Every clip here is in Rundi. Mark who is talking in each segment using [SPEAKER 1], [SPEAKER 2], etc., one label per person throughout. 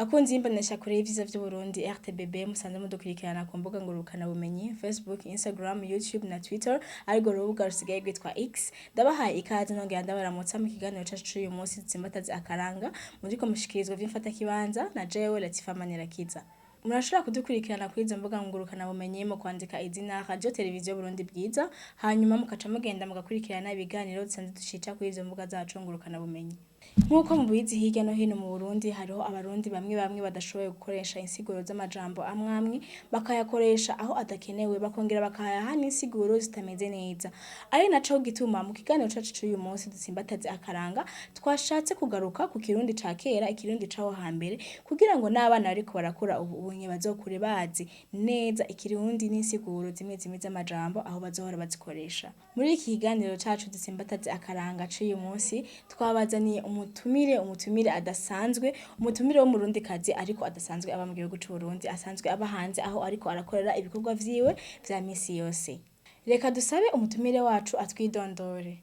[SPEAKER 1] Bakunzi y'imbonesha kure y'ivyiza vy'Uburundi RTBB musanze mudukurikirana ku mbuga ngurukana bumenyi Facebook, Instagram, YouTube na Twitter ariko rubuga rusigaye rwitwa X. Ndabahaye ikaze nongera ndabaramutsa mu kiganiro cacu c'uyu munsi dutsimbataze akaranga muriko mushikirizwa vy'imfata kibanza na jewe Latifa Manirakiza. Murashobora kudukurikirana kuri izo mbuga ngurukana bumenyi mu kwandika izina Radio Televiziyo Burundi Bwiza hanyuma mukaca mugenda mugakurikirana ibiganiro dusanzwe dushica kuri izo mbuga zacu ngurukana bumenyi. Nkuko mubizi hirya no hino mu Burundi hariho abarundi bamwe badashoboye gukoresha insiguro z'amajambo amwamwe bakayakoresha aho adakenewe bakongera bakayaha n'insiguro zitameze neza. Ari naco gituma mu kiganiro cacu c'uyu munsi dutsimbataze akaranga twashatse kugaruka ku kirundi ca kera ikirundi caho hambere kugira ngo n'abana bariko barakura ubunye bazokure bazi neza ikirundi n'insiguro zimwe z'amajambo aho bazohora bazikoresha. Muri iki kiganiro cacu dutsimbataze akaranga c'uyu munsi twabazaniye umutumire adasanzwe, umutumire wo murundi kazi ariko adasanzwe aba mu gihugu c'u Burundi, asanzwe aba hanze aho ariko arakorera ibikorwa vyiwe vya misi yose. Reka dusabe umutumire wacu atwidondore.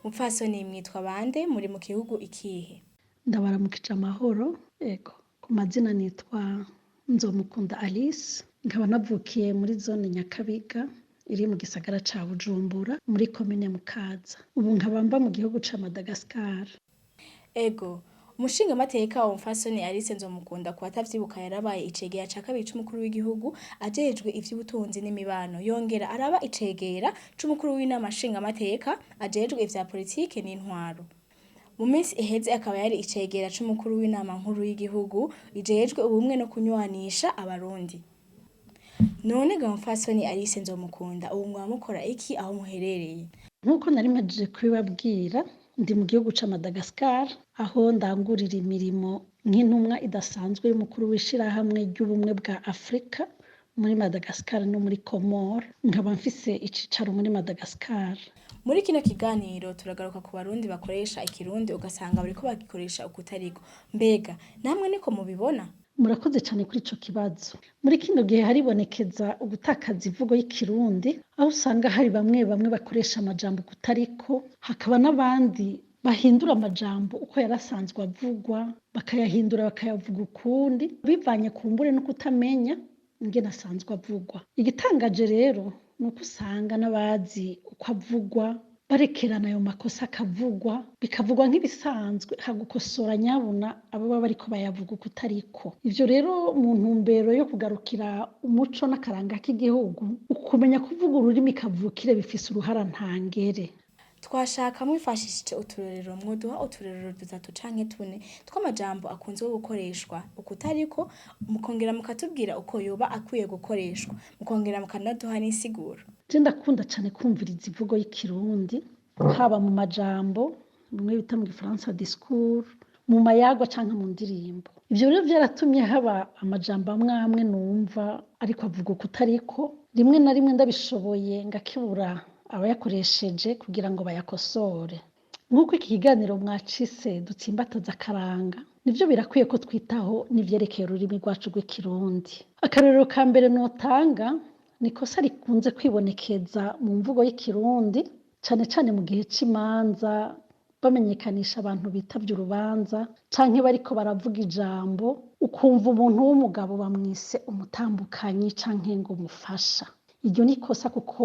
[SPEAKER 1] Mupfasoni mwitwa bande muri mu gihugu ikihe?
[SPEAKER 2] Ndabaramukije amahoro, ego ku mazina nitwa Nzomukunda Alice, nkaba navukiye muri zone Nyakabiga iri mu gisagara ca Bujumbura muri komine Mukaza. Ubu nkaba mba mu gihugu ca Madagascar.
[SPEAKER 1] Ego, umushinga mateka wa mfasoni Alice Nzomukunda ku batavyibuka yarabaye icegera ca kabiri c'umukuru w'igihugu ajejwe ivy'ubutunzi n'imibano yongera araba icegera c'umukuru w'inama nshinga mateka ajejwe ivya politike n'intwaro. Mu minsi iheze akaba yari icegera c'umukuru w'inama nkuru y'igihugu ijejwe ubumwe no kunywanisha abarundi. None ga mfasoni Alice Nzomukunda ubu mwamukora iki aho muherereye?
[SPEAKER 2] Nkuko nari majije kubibabwira ndi mu gihugu ca Madagascar aho ndangurira imirimo nk'intumwa idasanzwe y'umukuru w'ishirahamwe ry'ubumwe bwa Afrika muri Madagascar no muri Comore, nkaba mfise icicaro muri Madagascar.
[SPEAKER 1] Muri kino kiganiro turagaruka ku barundi bakoresha ikirundi ugasanga bariko bagikoresha ukutariko. Mbega namwe niko mubibona?
[SPEAKER 2] Murakoze cyane kuri ico kibazo. Muri kino gihe haribonekeza ugutakaza ivugo y'ikirundi aho usanga hari bamwe bakoresha amajambo kutariko, hakaba n'abandi bahindura amajambo uko yarasanzwe avugwa bakayahindura bakayavuga ukundi bivanye ku mbure no kutamenya ingene asanzwe avugwa. Igitangaje rero nuko usanga n'abazi uko avugwa barekerana ayo makosa akavugwa bikavugwa nk'ibisanzwe hagukosora nyabuna abo baba bariko bayavuga ukutariko. Ivyo rero mu ntumbero yo kugarukira umuco n'akaranga k'igihugu, ukumenya kuvuga ururimi kavukire bifise uruhara ntangere.
[SPEAKER 1] Twashaka mwifashishije uturorero mwoduha uturorero dutatu canke tune tw'amajambo akunzwe gukoreshwa ukutariko mukongera mukatubwira uko yoba akwiye gukoreshwa mukongera mukanaduha n'insiguro.
[SPEAKER 2] Je ndakunda cane kumviriza ivugo y'ikirundi haba mu majambo bimwe bita mu gifaransa discours, mu mayagwa canke mu ndirimbo. Ivyo rero vyaratumye haba amajambo amwe numva ariko avuga ukutariko, rimwe na rimwe ndabishoboye ngakibura abayakoresheje kugira ngo bayakosore. Nk'uko iki kiganiro mwacise dutsimbataza akaranga, nivyo birakwiye ko twitaho n'ivyerekeye ururimi rwacu rw'ikirundi. Akarorero ka mbere notanga ni ikosa rikunze kwibonekeza mu mvugo y'ikirundi cane cane mu gihe c'imanza bamenyekanisha abantu bitavye urubanza canke bariko baravuga ijambo ukumva umuntu w'umugabo bamwise umutambukanyi canke ngo umufasha. Iryo ni ikosa kuko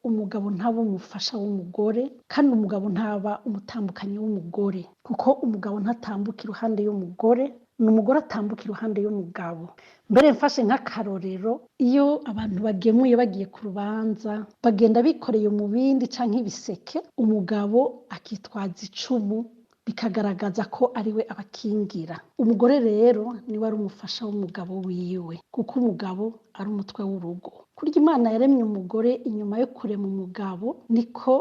[SPEAKER 2] umugabo ntaba umufasha w'umugore kandi umugabo ntaba umutambukanyi w'umugore, kuko umugabo ntatambuka iruhande y'umugore, n'umugore atambuka iruhande y'umugabo. Mbere mfashe nk'akarorero, iyo abantu bagemuye bagiye ku rubanza bagenda bikoreye mu bindi canke ibiseke, umugabo akitwaza icumu bikagaragaza ko ariwe abakingira. Umugore rero niwe ari umufasha w'umugabo wiwe kuko umugabo ari umutwe w'urugo. Kurya Imana yaremye umugore inyuma yo kurema umugabo niko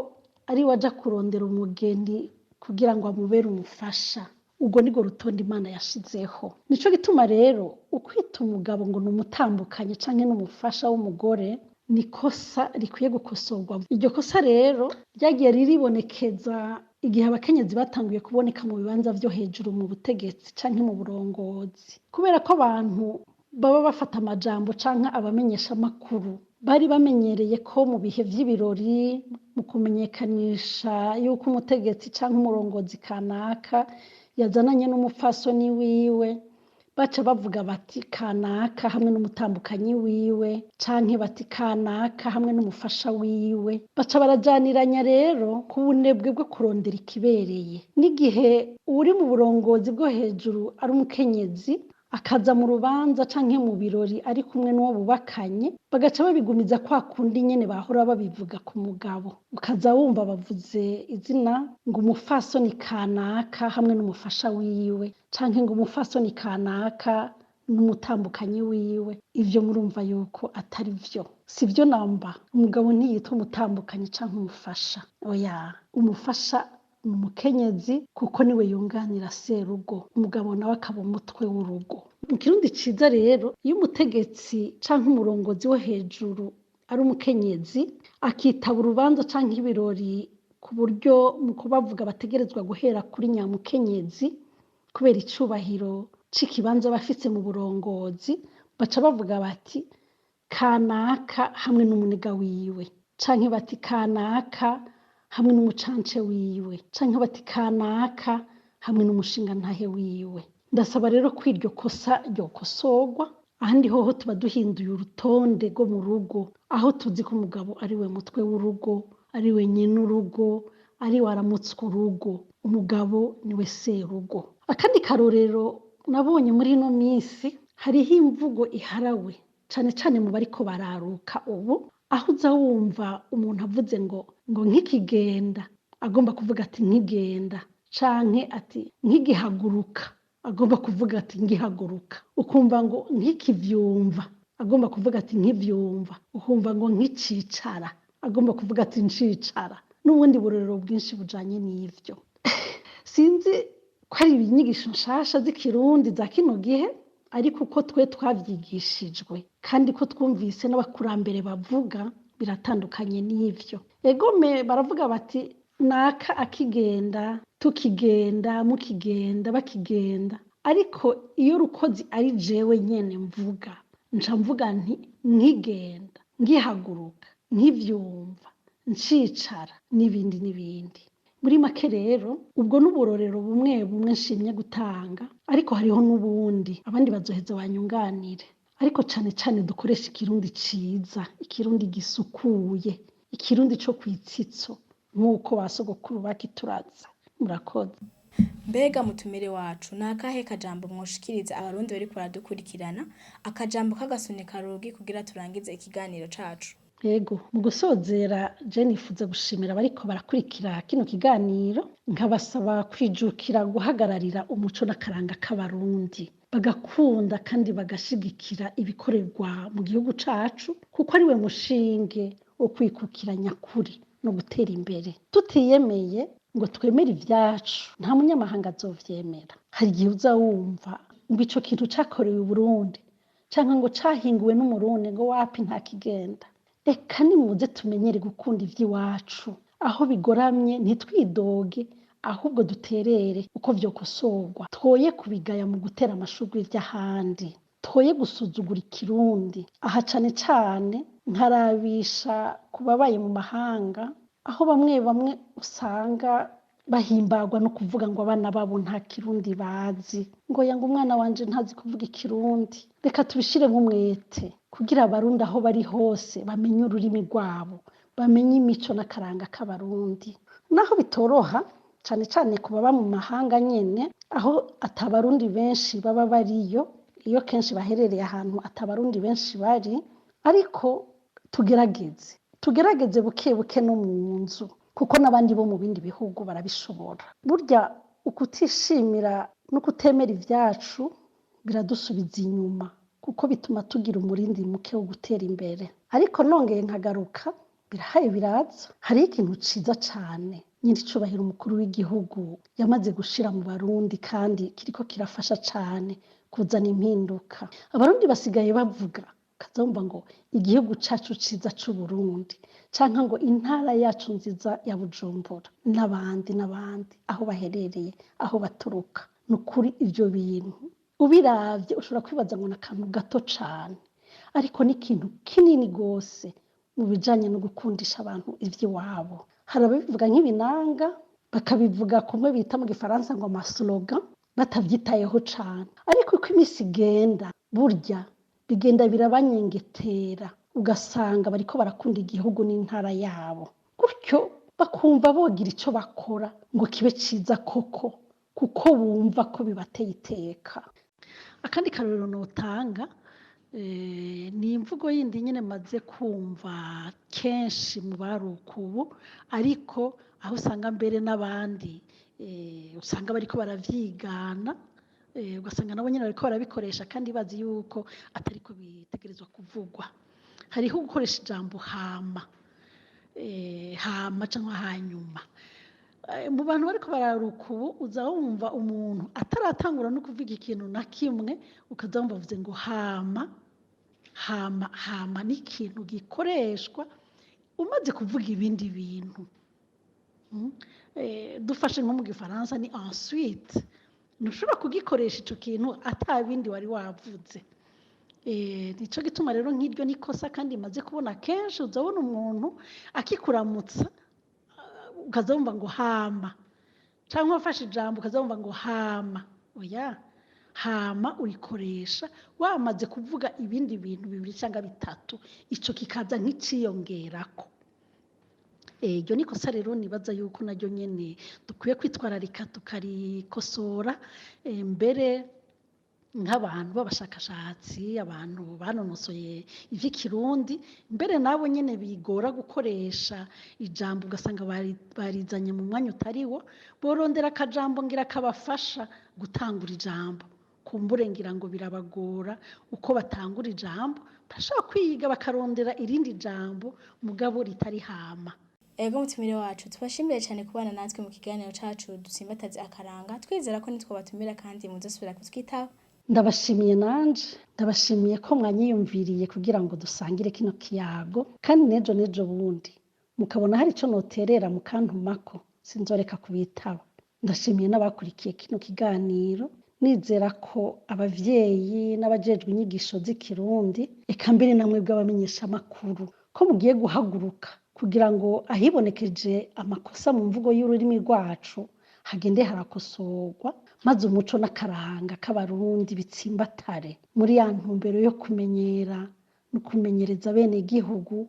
[SPEAKER 2] ari waja kurondera umugeni kugira ngo amubere umufasha. Ubwo nirwo rutonde Imana yashizeho. Nico gituma rero ukwita umugabo ngo n'umutambukanye canke n'umufasha w'umugore nikosa rikwiye gukosorwa. Iryo kosa rero ryagiye riribonekeza igihe abakenyezi batanguye kuboneka mu bibanza vyo hejuru mu butegetsi canke mu burongozi, kubera ko abantu baba bafata amajambo canke abamenyesha makuru bari bamenyereye ko mu bihe vy'ibirori mu kumenyekanisha yuko umutegetsi canke umurongozi kanaka yazananye n'umupfasoni wiwe baca bavuga bati kanaka hamwe n'umutambukanyi wiwe canke bati kanaka hamwe n'umufasha wiwe, baca barajaniranya rero ku bunebwe bwo kurondera ikibereye. N'igihe uri mu burongozi bwo hejuru ari umukenyezi akaza mu rubanza canke mu birori ari kumwe n'uwo bubakanye, bagaca babigumiza kwa kundi nyene bahora babivuga ku mugabo, ukaza wumva bavuze izina ngo umufasoni kanaka hamwe n'umufasha wiwe canke ngo umufasoni kanaka n'umutambukanyi wiwe. Ivyo murumva yuko atari vyo, si vyo namba. Umugabo ntiyitwa umutambukanyi canke umufasha, oya, umufasha ni umukenyezi kuko niwe yunganira serugo, umugabo nawe akaba umutwe w'urugo. Mu kirundi ciza rero, iyo umutegetsi canke umurongozi wo hejuru ari umukenyezi akitaba urubanza canke ibirori ku buryo mu kubavuga bategerezwa guhera kuri nyamukenyezi kubera icubahiro c'ikibanza bafise mu burongozi, baca bavuga bati kanaka hamwe n'umuniga wiwe, canke bati kanaka hamwe n'umucance wiwe, canke bati kanaka hamwe n'umushingantahe wiwe. Ndasaba rero ko iryo kosa ryokosorwa, ahandi hoho tuba duhinduye urutonde rwo mu rugo, aho tuzi ko umugabo ari we mutwe w'urugo, ari we nyene urugo, ari we aramutswa urugo, umugabo niwe serugo. Akandi karorero nabonye muri ino minsi, hariho imvugo iharawe cane cane mu bariko bararuka ubu, aho uza wumva umuntu avuze ngo nk'ikigenda, agomba kuvuga ati nkigenda, canke ati nkigihaguruka, agomba kuvuga ati ngihaguruka, ukumva ngo nkikivyumva, agomba kuvuga ati nkivyumva, ukumva ngo nkicicara, agomba kuvuga ati ncicara, n'ubundi burorero bwinshi bujanye n'ivyo. Sinzi ko ari inyigisho nshasha z'ikirundi za kino gihe, ariko uko twe twavyigishijwe kandi ko twumvise n'abakurambere bavuga biratandukanye n'ivyo. Egome baravuga bati naka akigenda, tukigenda, mukigenda, bakigenda. Ariko iyo rukozi ari jewe nyene mvuga, nca mvuga nti nkigenda, ngihaguruka, nkivyumva, ncicara, n'ibindi n'ibindi. Muri make rero, ubwo n'uburorero bumwe bumwe nshimye gutanga, ariko hariho n'ubundi abandi bazoheza banyunganire. Ariko cane cane dukoresha ikirundi ciza, ikirundi gisukuye, ikirundi co kwitsitso nk'uko basogokuru bakituraza. Murakoze.
[SPEAKER 1] Mbega mutumire wacu, ni akahe kajambo mwoshikiriza abarundi bariko baradukurikirana, akajambo k'agasunika rugi kugira turangize ikiganiro cacu?
[SPEAKER 2] Yego, mu gusozera je nifuza gushimira abariko barakurikira kino kiganiro, nkabasaba kwijukira guhagararira umuco n'akaranga k'abarundi, bagakunda kandi bagashigikira ibikorerwa mu gihugu cacu, kuko ari we mushinge wo kwikukira nyakuri no gutera imbere. Tutiyemeye ngo twemere ivyacu, nta munyamahanga azovyemera. Hari igihe uza wumva ngo ico kintu cakorewe i Burundi, canke ngo cahinguwe n'umurundi, ngo wapi nta kigenda. Eka nimuze tumenyere gukunda ivy'iwacu, aho bigoramye ntitwidoge, ahubwo duterere uko vyokosorwa. Twoye kubigaya mu gutera amashurwe ivy'ahandi, twoye gusuzugura ikirundi. Aha cane cane nkarabisha ku babaye mu mahanga, aho bamwe bamwe usanga bahimbagwa no kuvuga ngo abana babo nta kirundi bazi, ngo yanga umwana wanje ntazi kuvuga ikirundi. Reka tubishiremwo umwete kugira abarundi aho bari hose bamenye ururimi rwabo, bamenye imico n'akaranga k'abarundi. Naho bitoroha cane cane ku baba mu mahanga nyene, aho atabarundi benshi baba bariyo, iyo kenshi baherereye ahantu atabarundi benshi bari, ariko tugerageze buke buke no mu nzu, kuko n'abandi bo mu bindi bihugu barabishobora. Burya ukutishimira no kutemera ivyacu biradusubiza inyuma, kuko bituma tugira umurindi muke wo gutera imbere. Ariko nongeye nkagaruka, birahaye biraza. Hariho ikintu ciza cane nyiricubahiro umukuru w'igihugu yamaze gushira mu Barundi, kandi kiriko kirafasha cane kuzana impinduka. Abarundi basigaye bavuga, kazumva ngo igihugu cacu ciza c'Uburundi, canke ngo intara yacu nziza ya Bujumbura, n'abandi aho baherereye, aho baturuka. Nukuri ivyo bintu ubiravye ushobora kwibaza ngo n'akantu gato cane, ariko n'ikintu kinini gose mu bijanye no gukundisha abantu ivy'iwabo. Hari ababivuga nk'ibinanga, bakabivuga kumwe bita mu gifaransa ngo amaslogan, batavyitayeho cane, ariko uko iminsi igenda burya bigenda birabanyengetera ugasanga bariko barakunda igihugu n'intara yabo, gutyo bakumva bogira ico bakora ngo kibe ciza koko kuko bumva ko bibateye iteka. Akandi karorero notanga ni imvugo yindi nyene maze kumva kenshi mu baruka ubu, ariko aho usanga mbere n'abandi usanga bariko baravyigana, ugasanga nabo nyene bariko barabikoresha kandi bazi yuko atariko bitegerezwa kuvugwa. Hariho gukoresha ijambo hama, hama canke hanyuma. Mu bantu bariko bararuka ubu uza wumva umuntu ataratangura no kuvuga ikintu na kimwe ukaza wumva avuze ngo hama. Hama ni ikintu gikoreshwa umaze kuvuga ibindi bintu. Dufashe nko mu gifaransa ni ensuite, ntushobora kugikoresha ico kintu ata bindi wari wavuze. Nico gituma rero nk'iryo nikosa kandi maze kubona kenshi uzabona umuntu akikuramutsa ukaza wumva ngo hama, canke wafashe ijambo ukaza wumva ngo hama. Oya, hama urikoresha wamaze kuvuga ibindi bintu bibiri cyangwa bitatu, ico kikaza nk'iciyongerako. Iryo nikosa rero nibaza yuko naryo nyene dukwiye kwitwararika tukarikosora, mbere nk'abantu b'abashakashatsi, abantu banonosoye ivy'ikirundi, mbere nabo nyene bigora gukoresha ijambo ugasanga barizanye mu mwanya utariwo, borondera akajambo ngira kabafasha gutangura ijambo. Kumbure ngira ngo birabagora uko batangura ijambo, barashobora kwiga bakarondera irindi jambo mugabo ritari hama.
[SPEAKER 1] Ego mutumire wacu tubashimiye cyane kubana natwe mu kiganiro cacu dutsimbataze akaranga, twizera ko nitwo batumira kandi muzosubira kutwitaho.
[SPEAKER 2] Ndabashimiye nanje, ndabashimiye ko mwanyiyumviriye kugira ngo dusangire kino kiyago, kandi nejo bundi mukabona hari ico noterera mukantumako sinzoreka kubitaba. Ndashimiye n'abakurikiye kino kiganiro, nizera ko abavyeyi n'abajejwe inyigisho z'ikirundi eka mbere namwe bw'abamenyesha makuru ko mugiye guhaguruka kugira ngo ahibonekeje amakosa mu mvugo y'ururimi rwacu hagende harakosorwa, maze umuco n'akaranga k'abarundi bitsimbatare muri ya ntumbero yo kumenyera no kumenyereza bene igihugu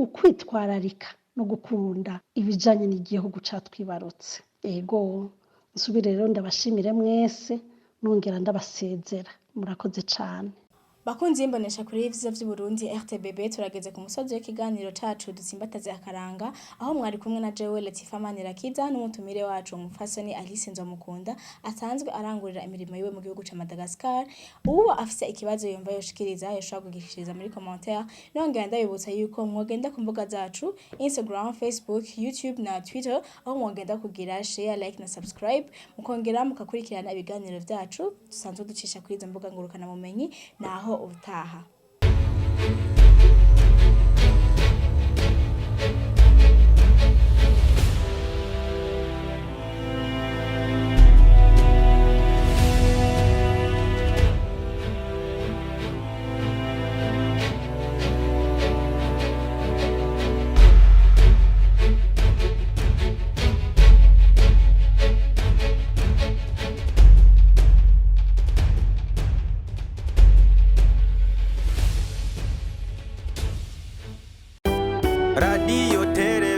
[SPEAKER 2] ukwitwararika no gukunda ibijanye n'igihugu catwibarutse. Ego nsubire rero ndabashimire mwese nongera ndabasezera, murakoze cane.
[SPEAKER 1] Bakunzi y'imbonesha kuri y'ivyiza vy'Uburundi RTBB, turageze ku musozi w'ikiganiro cacu dutsimbataze akaranga, aho mwari kumwe na jewe Latifa Manirakiza n'umutumire wacu umufasoni Alice Nzomukunda asanzwe arangurira imirimo yiwe mu gihugu ca Madagascar. Uwo afise ikibazo yumva yoshikiriza yoshobora kugishikiriza muri commentaire. Nongera ndabibutsa yuko mwogenda ku mbuga zacu Instagram, Facebook, YouTube na Twitter, aho mwogenda kugira share, like na subscribe, mukongera mukakurikirana ibiganiro vyacu dusanzwe ducisha kuri izo mbuga ngurukana bumenyi. Naho ubutaha.
[SPEAKER 3] Radio Tere